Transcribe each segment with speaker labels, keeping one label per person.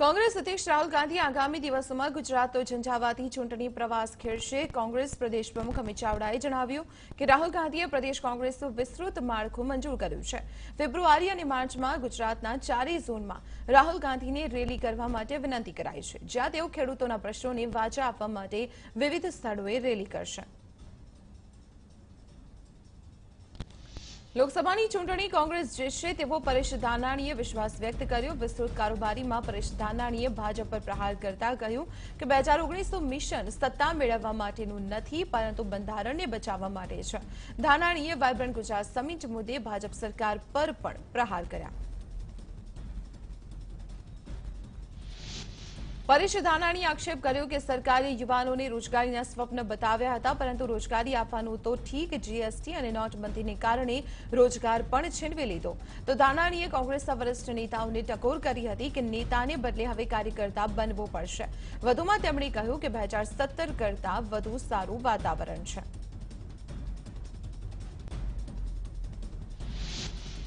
Speaker 1: કોંગ્રેસ અધ્યક્ષ રાહુલ ગાંધી આગામી દિવસોમાં ગુજરાતનો ઝંઝાવાતી ચૂંટણી પ્રવાસ ખેડશે. કોંગ્રેસ પ્રદેશ પ્રમુખ અમિત ચાવડાએ જણાવ્યું કે રાહુલ ગાંધીએ પ્રદેશ કોંગ્રેસનું વિસ્તૃત માળખું મંજૂર કર્યું છે. ફેબ્રુઆરી અને માર્ચમાં ગુજરાતના 4 ઝોનમાં રાહુલ ગાંધીને રેલી કરવા માટે વિનંતી કરાઈ છે, જ્યાં તેઓ ખેડૂતોના પ્રશ્નોને વાચા આપવા માટે વિવિધ સ્થળોએ રેલી કરશે. લોકસભાની ચૂંટણી કોંગ્રેસ જીતશે તેવો પરેશ ધાનાણીએ વિશ્વાસ વ્યક્ત કર્યો. વિસ્તૃત કારોબારીમાં પરેશ ધાનાણીએ ભાજપ પર પ્રહાર કરતા કહ્યું કે 2019નું મિશન સત્તા મેળવવા માટેનું નથી, પરંતુ બંધારણને બચાવવા માટે છે. ધાનાણીએ વાયબ્રન્ટ ગુજરાત સમિટ મુદ્દે ભાજપ સરકાર પર પણ પ્રહાર કર્યા. પરેશ ધાનાણીએ આક્ષેપ કર્યો કે સરકારે યુવાનોને રોજગારીના સ્વપ્ન બતાવ્યા હતા, પરંતુ રોજગારી આપવાનું તો ઠીક, જીએસટી અને નોટબંધીને કારણે રોજગાર પણ છીનવી લીધો. તો ધાનાણીએ કોંગ્રેસના વરિષ્ઠ નેતાઓને ટકોર કરી હતી કે નેતાને બદલે હવે કાર્યકર્તા બનવો પડશે. વધુમાં તેમણે કહ્યું કે 2017 કરતાં વધુ સારું વાતાવરણ છે.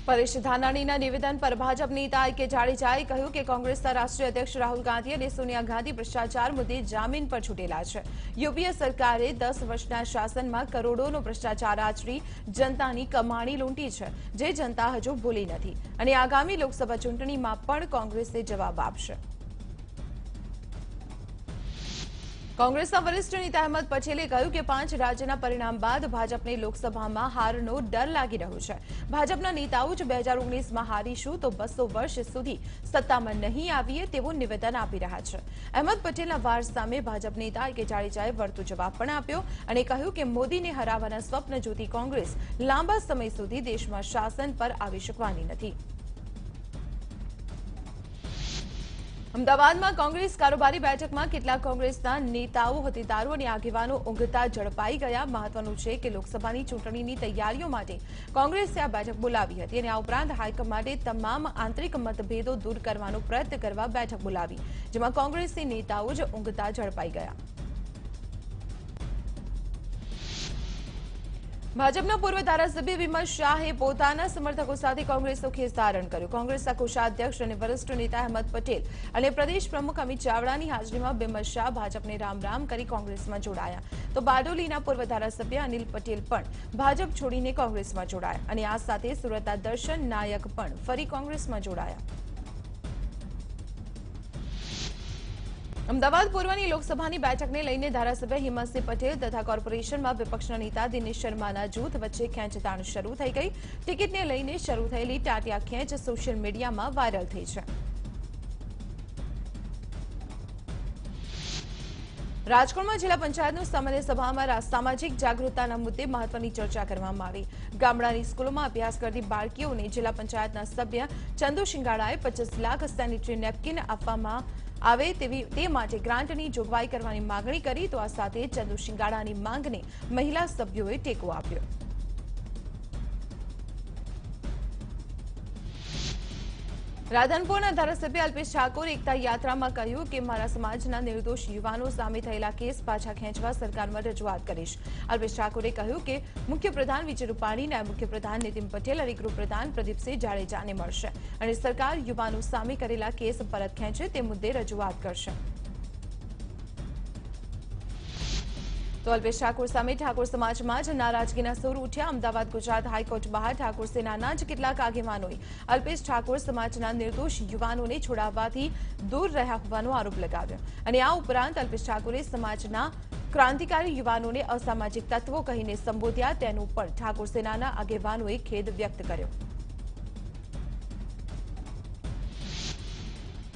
Speaker 1: પરેશ ધાનાણીના નિવેદન પર ભાજપ નેતા કે જાડેજાએ કહ્યું કે કોંગ્રેસના રાષ્ટ્રીય અધ્યક્ષ રાહુલ ગાંધી અને સોનિયા ગાંધી ભ્રષ્ટાચાર મુદ્દે જામીન પર છૂટેલા છે. યુપીએ સરકારે 10 વર્ષના શાસનમાં કરોડોનો ભ્રષ્ટાચાર આચરી જનતાની કમાણી લૂંટી છે, જે જનતા હજુ ભૂલી નથી અને આગામી લોકસભા ચૂંટણીમાં પણ કોંગ્રેસે જવાબ આપશે. કોંગ્રેસના વરિષ્ઠ નેતા અહેમદ પટેલે કહ્યું કે 5 રાજ્યના પરિણામ બાદ ભાજપને લોકસભામાં હારનો ડર લાગી રહ્યો છે. ભાજપના નેતાઓ જ 2019માં હારીશું તો 200 વર્ષ સુધી સત્તામાં નહીં આવીએ તેવું નિવેદન આપી રહ્યા છે. અહેમદ પટેલના વાર સામે ભાજપ નેતા કે જાડેજાએ વળતો જવાબ પણ આપ્યો અને કહ્યું કે મોદીને હરાવવાના સ્વપ્ન જોતી કોંગ્રેસ લાંબા સમય સુધી દેશમાં શાસન પર આવી શકવાની નથી. અમદાવાદમાં કોંગ્રેસ કારોબારી બેઠકમાં કેટલાક કોંગ્રેસના નેતાઓ, હોદ્દેદારો અને આગેવાનો ઊંઘતા ઝડપાઈ ગયા. મહત્વનું છે કે લોકસભાની ચૂંટણીની તૈયારીઓ માટે કોંગ્રેસે આ બેઠક બોલાવી હતી અને આ ઉપરાંત હાઈકમાન્ડે તમામ આંતરિક મતભેદો દૂર કરવાનો પ્રયત્ન કરવા બેઠક બોલાવી, જેમાં કોંગ્રેસી નેતાઓ જ ઊંઘતા ઝડપાઈ ગયા. ભાજપના પૂર્વ ધારાસભ્ય વિમલ શાહે પોતાના સમર્થકો સાથે કોંગ્રેસનો ખેસ ધારણ કર્યો. કોંગ્રેસના કોષાધ્યક્ષ અને વરિષ્ઠ નેતા અહેમદ પટેલ અને પ્રદેશ પ્રમુખ અમિત ચાવડાની હાજરીમાં વિમલ શાહ ભાજપને રામ કરી કોંગ્રેસમાં જોડાયા. તો બારડોલીના પૂર્વ ધારાસભ્ય અનિલ પટેલ પણ ભાજપ છોડીને કોંગ્રેસમાં જોડાયા અને આ સાથે સુરતના દર્શન નાયક પણ ફરી કોંગ્રેસમાં જોડાયા. અમદાવાદ પૂર્વની લોકસભાની બેઠકને લઈને ધારાસભ્ય હિંમતસિંહ પટેલ તથા કોર્પોરેશનમાં વિપક્ષના નેતા દિનેશ શર્માના જૂથ વચ્ચે ખેંચતાણ શરૂ થઈ ગઈ. ટિકિટને લઈને શરૂ થયેલી ટાટિયા ખેંચ સોશિયલ મીડિયામાં વાયરલ થઈ છે. રાજકોટમાં જિલ્લા પંચાયતનું સામાન્ય સભામાં સામાજિક જાગૃતતાના મુદ્દે મહત્વની ચર્ચા કરવામાં આવી. ગામડાની સ્કૂલોમાં અભ્યાસ કરતી બાળકીઓને જિલ્લા પંચાયતના સભ્ય ચંદુ શિંગાડાએ 25 લાખ સેનિટરી નેપકિન આપવામાં આવે તે માટે ગ્રાન્ટની જોગવાઈ કરવાની માંગણી કરી. તો આ સાથે ચંદુ શિંગાડાની માંગને મહિલા સભ્યોએ ટેકો આપ્યો. રાધનપુરના ધારાસભ્ય અલ્પેશ ઠાકોર એકતા યાત્રામાં કહ્યું કે મારા સમાજના નિર્દોષ યુવાનો સામે થયેલા કેસ પાછા ખેંચવા સરકારમાં રજૂઆત કરીશ. અલ્પેશ ઠાકોરે કહ્યું કે મુખ્યપ્રધાન વિજય રૂપાણી, નાયબ મુખ્યપ્રધાન નીતિન પટેલ અને ગૃહપ્રધાન પ્રદીપસિંહ જાડેજાને મળશે અને સરકાર યુવાનો સામે કરેલા કેસ પરત ખેંચે તે મુદ્દે રજૂઆત કરશે. તો અલ્પેશ ઠાકોર સામે ઠાકોર સમાજમાં જ નારાજગીના સૂર ઉઠ્યા. અમદાવાદ ગુજરાત હાઈકોર્ટ બહાર ઠાકોર સેનાના જ કેટલાક આગેવાનોએ અલ્પેશ ઠાકોર સમાજના નિર્દોષ યુવાનોને છોડાવવાથી દૂર રહ્યા હોવાનો આરોપ લગાવ્યો અને આ ઉપરાંત અલ્પેશ ઠાકોરે સમાજના ક્રાંતિકારી યુવાનોને અસામાજિક તત્વો કહીને સંબોધ્યા, તેનું પણ ઠાકોર સેનાના આગેવાનોએ ખેદ વ્યક્ત કર્યો.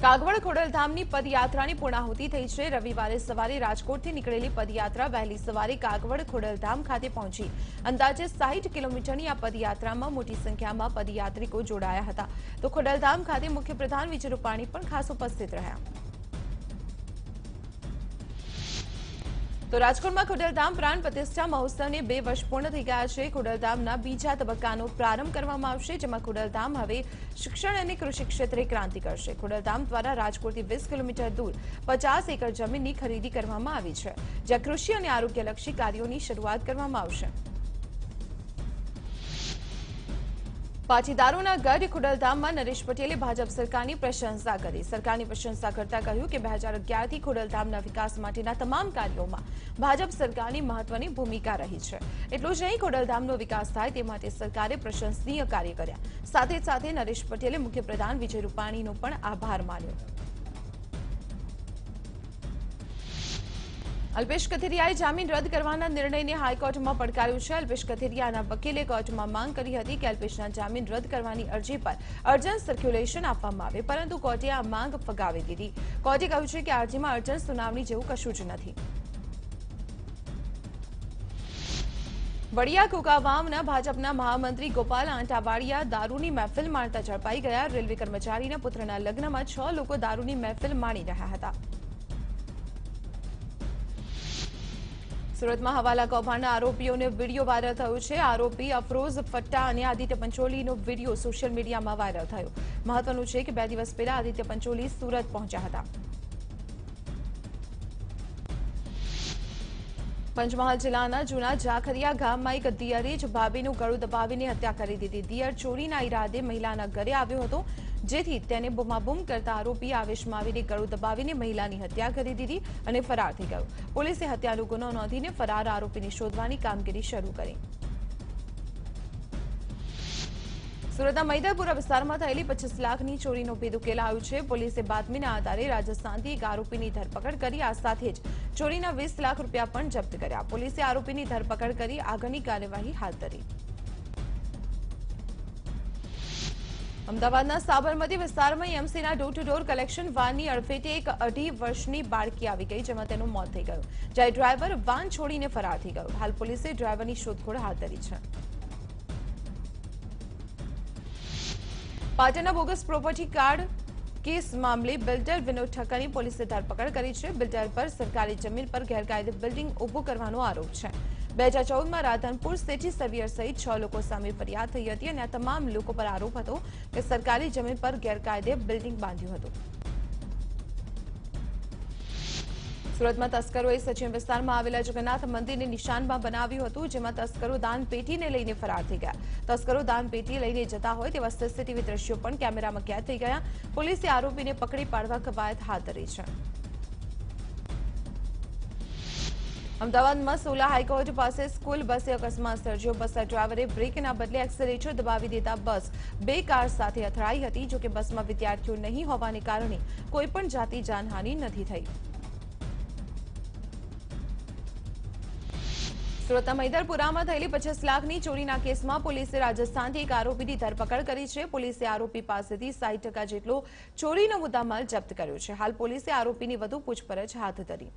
Speaker 1: કાગવડ ખોડલધામની પદયાત્રાની પૂર્ણાહુતિ થઈ છે. રવિવારે સવારે રાજકોટથી નીકળેલી પદયાત્રા વહેલી સવારે કાગવડ ખોડલધામ ખાતે પહોંચી. અંદાજે 60 કિલોમીટરની આ પદયાત્રામાં મોટી સંખ્યામાં પદયાત્રિકો જોડાયા હતા. તો ખોડલધામ ખાતે મુખ્યપ્રધાન વિજય રૂપાણી પણ ખાસ ઉપસ્થિત રહ્યા. તો રાજકોટમાં ખોડલધામ પ્રાણ પ્રતિષ્ઠા મહોત્સવને 2 વર્ષ પૂર્ણ થઈ ગયા છે. ખોડલધામના બીજા તબક્કાનો પ્રારંભ કરવામાં આવશે, જેમાં ખોડલધામ હવે શિક્ષણ અને કૃષિ ક્ષેત્રે ક્રાંતિ કરશે. ખોડલધામ દ્વારા રાજકોટથી 20 કિલોમીટર દૂર 50 એકર જમીનની ખરીદી કરવામાં આવી છે, જ્યાં કૃષિ અને આરોગ્યલક્ષી કાર્યોની શરૂઆત કરવામાં આવશે. પાટીદારોના ગઢ ખોડલધામમાં નરેશ પટેલે ભાજપ સરકારની પ્રશંસા કરી. સરકારની પ્રશંસા કરતા કહ્યું કે 2011થી ખોડલધામના વિકાસ માટેના તમામ કાર્યોમાં ભાજપ સરકારની મહત્વની ભૂમિકા રહી છે. એટલું જ નહીં, ખોડલધામનો વિકાસ થાય તે માટે સરકારે પ્રશંસનીય કાર્ય કર્યા. સાથે જ સાથે નરેશ પટેલે મુખ્યપ્રધાન વિજય રૂપાણીનો પણ આભાર માન્યો. અલ્પેશ કથિરિયાએ જામીન રદ કરવાના નિર્ણયને હાઈકોર્ટમાં પડકાર્યું છે. અલ્પેશ કથિરિયાના વકીલે કોર્ટમાં માંગ કરી હતી કે અલ્પેશના જામીન રદ કરવાની અરજી પર અર્જન્ટ સર્ક્યુલેશન આપવામાં આવે, પરંતુ કોર્ટે આ માંગ ફગાવી દીધી. કોર્ટે કહ્યું છે કે અરજીમાં અર્જન્ટ સુનાવણી જેવું કશું જ નથી. વડિયા કુકાવાવના ભાજપના મહામંત્રી ગોપાલ આંટાવાડિયા દારૂની મહેફિલ માણતા ઝડપાઈ ગયા. રેલવે કર્મચારીના પુત્રના લગ્નમાં 6 લોકો દારૂની મહેફિલ માણી રહ્યા હતા. સુરતમાં હવાલા કૌભાંડના આરોપીઓનો વિડીયો વાયરલ થયો છે. આરોપી અફરોઝ ફટ્ટા અને આદિત્ય પંચોલીનો વિડીયો સોશિયલ મીડિયામાં વાયરલ થયો. મહત્વનું છે કે 2 દિવસ પહેલા આદિત્ય પંચોલી સુરત પહોંચ્યા હતા. પંચમહાલ જિલ્લાના જૂના જાખરિયા ગામમાં એક દિયરે જ ભાભીનું ગળું દબાવીને હત્યા કરી દીધી. દિયર ચોરીના ઈરાદે મહિલાના ઘરે આવ્યો હતો, જેથી તેને બૂમાબૂમ કરતા આરોપીએ આવેશમાં આવીને ગળું દબાવીને મહિલાની હત્યા કરી દીધી અને ફરાર થઈ ગયો. પોલીસે હત્યાનો ગુનો નોંધીને ફરાર આરોપીને શોધવાની કામગીરી શરૂ કરી. સુરતના મૈદરપુરા વિસ્તારમાં થયેલી 25 લાખની ચોરીનો ભેદ ઉકેલાયો છે. પોલીસે બાતમીના આધારે રાજસ્થાનથી એક આરોપીની ધરપકડ કરી. આ સાથે જ ચોરીના 20 લાખ રૂપિયા પણ જપ્ત કર્યા. પોલીસે આરોપીની ધરપકડ કરી આગળની કાર્યવાહી હાથ ધરી. અમદાવાદના સાબરમતી વિસ્તારમાં એમસીના ડોર ટુ ડોર કલેક્શન વાનની અડફેટે એક 2.5 વર્ષની બાળકી આવી ગઈ, જેમાં તેનું મોત થઈ ગયું, જ્યારે ડ્રાઈવર વાન છોડીને ફરાર થઈ ગયો. હાલ પોલીસે ડ્રાઈવરની શોધખોળ હાથ ધરી છે. પાટણના બોગસ પ્રોપર્ટી કાર્ડ કેસ મામલે બિલ્ડર વિનોદ ઠક્કરની પોલીસે ધરપકડ કરી છે. બિલ્ડર પર સરકારી જમીન પર ગેરકાયદે બિલ્ડિંગ ઊભું કરવાનો આરોપ છે. 2014માં રાધનપુર સિટી સર્વેયર સહિત 6 લોકો સામે ફરિયાદ થઈ હતી અને આ તમામ લોકો પર આરોપ હતો કે સરકારી જમીન પર ગેરકાયદે બિલ્ડિંગ બાંધ્યું હતું. સુરતમાં તસ્કરોએ સચિન વિસ્તારમાં આવેલા જગન્નાથ મંદિરને નિશાનમાં બનાવ્યું હતું, જેમાં તસ્કરો દાન પેટીને લઈને ફરાર થઈ ગયા. તસ્કરો દાન પેટી લઈને જતા હોય તેવા સીસીટીવી દ્રશ્યો પણ કેમેરામાં કેદ થઈ ગયા. પોલીસે આરોપીને પકડી પાડવા કવાયત હાથ ધરી છે. અમદાવાદમાં સોલા હાઈકોર્ટ પાસે સ્કૂલ બસે અકસ્માત સર્જ્યો. બસના ડ્રાઈવરે બ્રેકના બદલે એક્સેલેરેટર દબાવી દેતા બસ 2 કાર સાથે અથડાઈ હતી. જોકે બસમાં વિદ્યાર્થીઓ નહીં હોવાને કારણે કોઈપણ જાતિ જાનહાનિ નથી થઈ. સુરતના મૈદરપુરામાં થયેલી 25 લાખની ચોરીના કેસમાં પોલીસે રાજસ્થાનથી એક આરોપીની ધરપકડ કરી છે. પોલીસે આરોપી પાસેથી 60% જેટલો ચોરીનો મુદ્દામાલ જપ્ત કર્યો છે. હાલ પોલીસે આરોપીની વધુ પૂછપરછ હાથ ધરી.